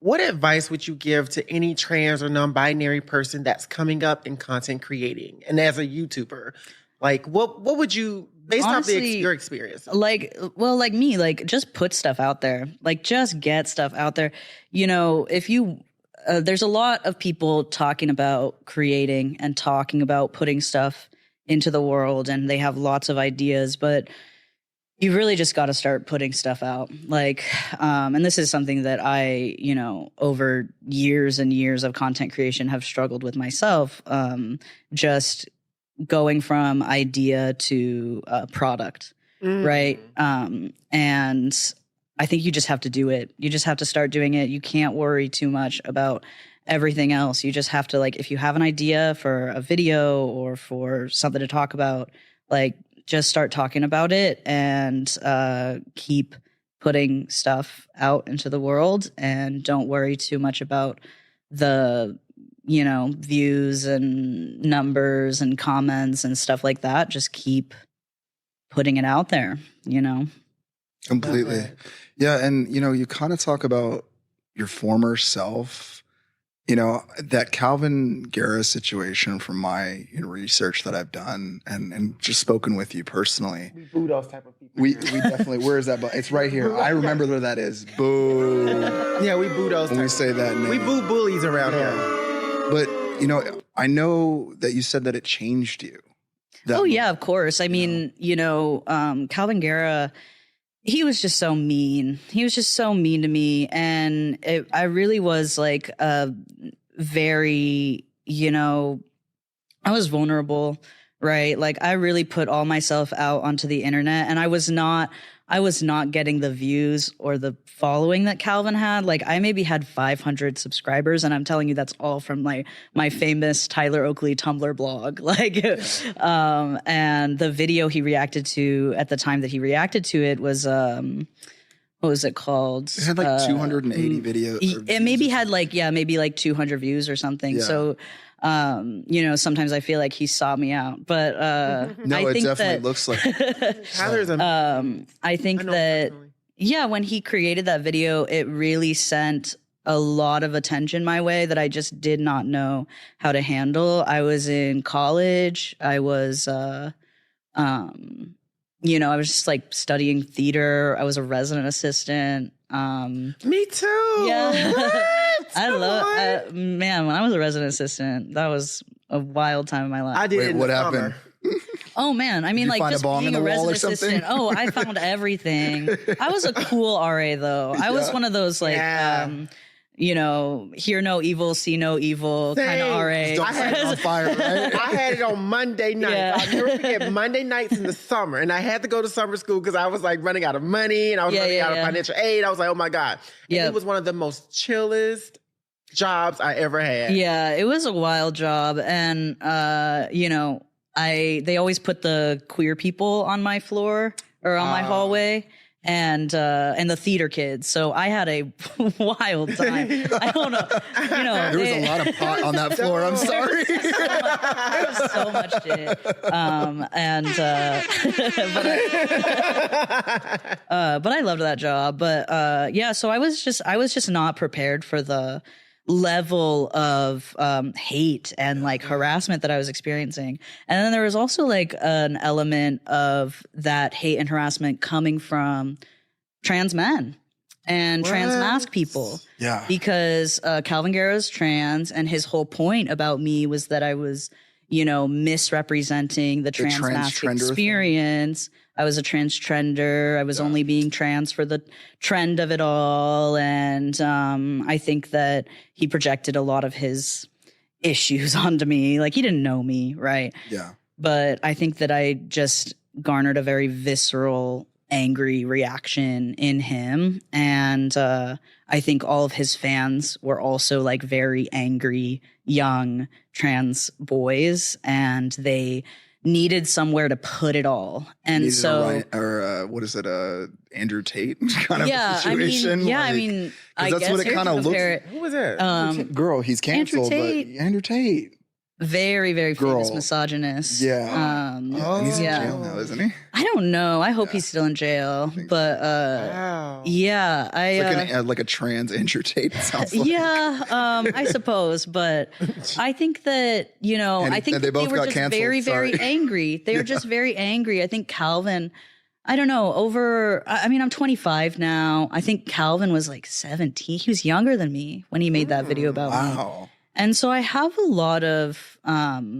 What advice would you give to any trans or non-binary person that's coming up in content creating and as a YouTuber? Like, what would you, based off Honestly, your experience? like, well, like me, like just put stuff out there, like just get stuff out there. You know, if you, there's a lot of people talking about creating and talking about putting stuff into the world, and they have lots of ideas, but you really just got to start putting stuff out. Like, and this is something that I, you know, over years and years of content creation have struggled with myself. Just going from idea to product, right? And I think you just have to do it. You just have to start doing it. You can't worry too much about everything else. You just have to, like, if you have an idea for a video or for something to talk about, like, just start talking about it and keep putting stuff out into the world, and don't worry too much about the, you know, views and numbers and comments and stuff like that. Just keep putting it out there, you know? Completely. Yeah. And, you know, you kind of talk about your former self. You know, that Calvin Guerra situation from my research that I've done and just spoken with you personally. We boo those type of people. We definitely, where is that? It's right here. I remember where that is. Boo. Yeah, we boo those. When we say that name. We boo bullies around here. But, you know, I know that you said that it changed you. Oh, yeah, of course. I mean, you know, Calvin Guerra, he was just so mean. He was just so mean to me. And I really was like a very, you know, I was vulnerable, right? Like, I really put all myself out onto the internet, and I was not getting the views or the following that Calvin had. Like, I maybe had 500 subscribers, and I'm telling you, that's all from like my famous Tyler Oakley Tumblr blog. Like, and the video he reacted to at the time that he reacted to it was, what was it called? It had like 280 videos. It maybe had like, maybe like 200 views or something. Yeah. So, you know, sometimes I feel like he saw me out, but no, I it think definitely looks like Tyler's I think that when he created that video, it really sent a lot of attention my way that I just did not know how to handle. I was in college. I was you know, I was just like studying theater. I was a resident assistant. Me too. Yeah. What? I love, man, when I was a resident assistant, that was a wild time in my life. I did. Wait, what happened? Oh man, I mean, like, just being a resident assistant. Oh, I found everything. I was a cool RA though. I was one of those like, you know, hear no evil, see no evil kind of RA. Don't set it on fire, right? I had it on Monday nights. Yeah. I'll never forget Monday nights in the summer. And I had to go to summer school because I was like running out of money and I was running out of financial aid. I was like, oh my God. And it was one of the most chillest jobs I ever had. Yeah, it was a wild job. And, you know, they always put the queer people on my floor or on my hallway. And the theater kids. So I had a wild time. I don't know. You know, there was a lot of pot on that floor. I'm sorry. There was so much shit. But I loved that job. But yeah, so I was just not prepared for the level of hate and like harassment that I was experiencing. And then there was also like an element of that hate and harassment coming from trans men and trans mask people. Yeah. Because Calvin Guerra's trans, and his whole point about me was that I was, you know, misrepresenting the trans mask experience. I was a trans trender. I was only being trans for the trend of it all. And I think that he projected a lot of his issues onto me. Like, he didn't know me, right? Yeah. But I think that I just garnered a very visceral, angry reaction in him. And I think all of his fans were also like very angry, young trans boys. And they needed somewhere to put it all. And so, what is it? Andrew Tate kind of situation. I mean, I that's guess what it kind of looks. Who was that? Girl, he's canceled. Andrew Tate. But Andrew Tate. Very, very famous misogynist. Yeah. And he's in jail now, isn't he? I don't know. I hope he's still in jail. But wow. yeah, It's like a trans Andrew Tate, it sounds like. Yeah, I suppose. But I think that, you know, I think that they were just canceled. Very angry. They were just very angry. I think Calvin, I don't know, I'm 25 now. I think Calvin was like 17. He was younger than me when he made that video about me. And so I have a lot of, I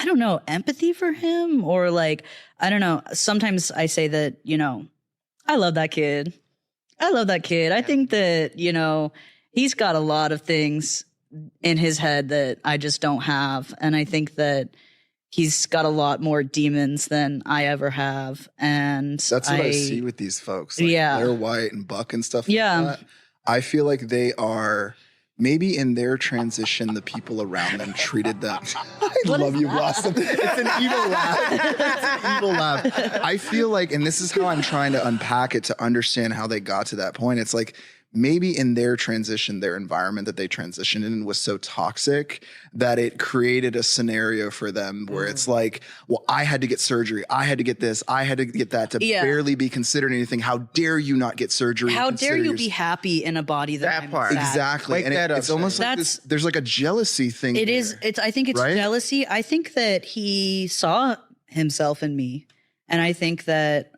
don't know, empathy for him, or like, I don't know. Sometimes I say that, you know, I love that kid. I think that, you know, he's got a lot of things in his head that I just don't have. And I think that he's got a lot more demons than I ever have. And that's what I see with these folks. Like Blair White and Buck and stuff like that. I feel like they are maybe in their transition, the people around them treated them. I love you, Blossom. It's an evil laugh. I feel like, and this is how I'm trying to unpack it to understand how they got to that point. It's like, maybe in their transition, their environment that they transitioned in was so toxic that it created a scenario for them where it's like, well, I had to get surgery. I had to get this. I had to get that to barely be considered anything. How dare you not get surgery? How dare you be happy in a body that part. Exactly. And it's almost like this, there's like a jealousy thing. It is. I think it's jealousy. I think that he saw himself in me. And I think that,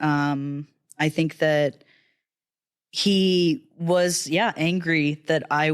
he was, angry that I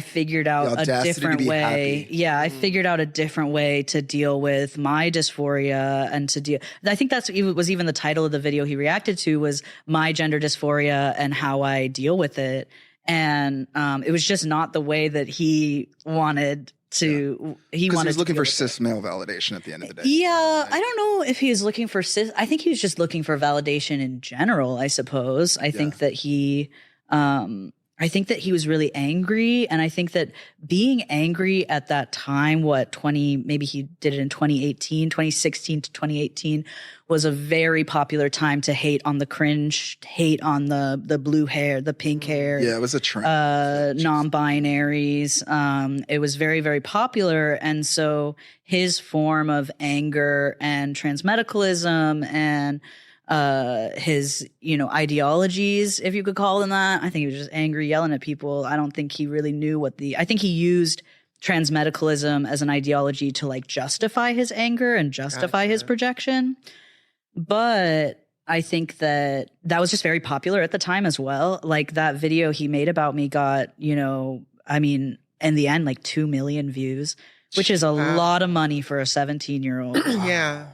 figured out a different way. Happy. Yeah, I figured out a different way to deal with my dysphoria and to deal. I think was even the title of the video he reacted to was My Gender Dysphoria and How I Deal with It. And it was just not the way that he wanted to. He was looking for cis male validation at the end of the day. Yeah, I don't know if he was looking for cis. I think he was just looking for validation in general, I suppose. I think that he was really angry, and I think that being angry at that time, maybe he did it in 2016 to 2018, was a very popular time to hate on the cringe, hate on the blue hair, the pink hair. Yeah, it was a trend. Non-binaries. It was very, very popular. And so his form of anger and transmedicalism and his, ideologies, if you could call them that. I think he was just angry, yelling at people. I don't think he really knew I think he used transmedicalism as an ideology to like justify his anger and justify his projection. But I think that was just very popular at the time as well. Like that video he made about me got, in the end, like 2 million views, which is a lot of money for a 17-year-old. Yeah.